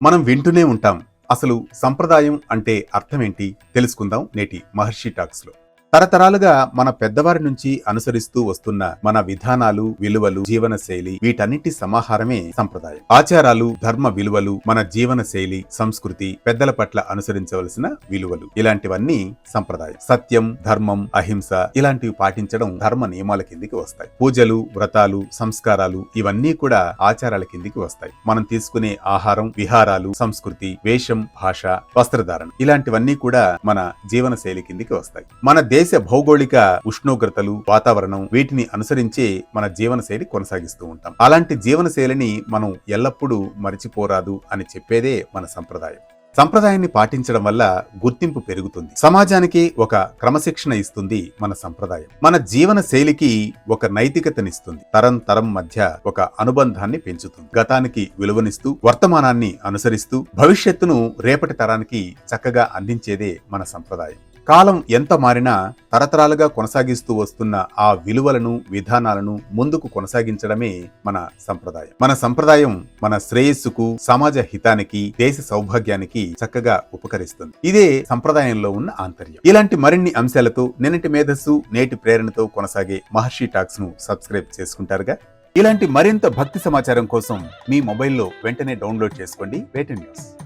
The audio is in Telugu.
మనం వింటూనే ఉంటాం. అసలు సంప్రదాయం అంటే అర్థమేంటి? తెలుసుకుందాం నేటి మహర్షి టాక్స్‌లో. తరతరాలుగా మన పెద్దవారి నుంచి అనుసరిస్తూ వస్తున్న మన విధానాలు, విలువలు, జీవనశైలి వీటన్నిటి సమాహారమే సంప్రదాయం. ఆచారాలు, ధర్మ విలువలు, మన జీవనశైలి, సంస్కృతి, పెద్దల పట్ల అనుసరించవలసిన విలువలు ఇలాంటివన్నీ సంప్రదాయం. సత్యం, ధర్మం, అహింస ఇలాంటివి పాటించడం ధర్మ నియమాల కిందికి వస్తాయి. పూజలు, వ్రతాలు, సంస్కారాలు ఇవన్నీ కూడా ఆచారాల కిందికి వస్తాయి. మనం తీసుకునే ఆహారం, విహారాలు, సంస్కృతి, వేషం, భాష, వస్త్రధారణ ఇలాంటివన్నీ కూడా మన జీవనశైలి కిందికి వస్తాయి. మన దేశ భౌగోళిక ఉష్ణోగ్రతలు, వాతావరణం వీటిని అనుసరించే మన జీవనశైలి కొనసాగిస్తూ ఉంటాం. అలాంటి జీవనశైలిని మనం ఎల్లప్పుడూ మరిచిపోరాదు అని చెప్పేదే మన సంప్రదాయం. సంప్రదాయాన్ని పాటించడం వల్ల గుర్తింపు పెరుగుతుంది. సమాజానికి ఒక క్రమశిక్షణ ఇస్తుంది మన సంప్రదాయం. మన జీవన శైలికి ఒక నైతికతనిస్తుంది. తరం తరం మధ్య ఒక అనుబంధాన్ని పెంచుతుంది. గతానికి విలువనిస్తూ, వర్తమానాన్ని అనుసరిస్తూ, భవిష్యత్తును రేపటి తరానికి చక్కగా అందించేదే మన సంప్రదాయం. కాలం ఎంత మారినా తరతరాలుగా కొనసాగిస్తూ వస్తున్న ఆ విలువలను, విధానాలను ముందుకు కొనసాగించడమే మన సంప్రదాయం. మన సంప్రదాయం మన శ్రేయస్సుకు, సమాజ హితానికి, దేశ సౌభాగ్యానికి చక్కగా ఉపకరిస్తుంది. ఇదే సంప్రదాయంలో ఉన్న ఆంతర్యం. ఇలాంటి మరిన్ని అంశాలతో నిన్నటి మేధస్సు, నేటి ప్రేరణతో కొనసాగే మహర్షి టాక్స్ ను సబ్స్క్రైబ్ చేసుకుంటారుగా. ఇలాంటి మరింత భక్తి సమాచారం కోసం మీ మొబైల్లో వెంటనే డౌన్లోడ్ చేసుకోండి వేటన్ న్యూస్.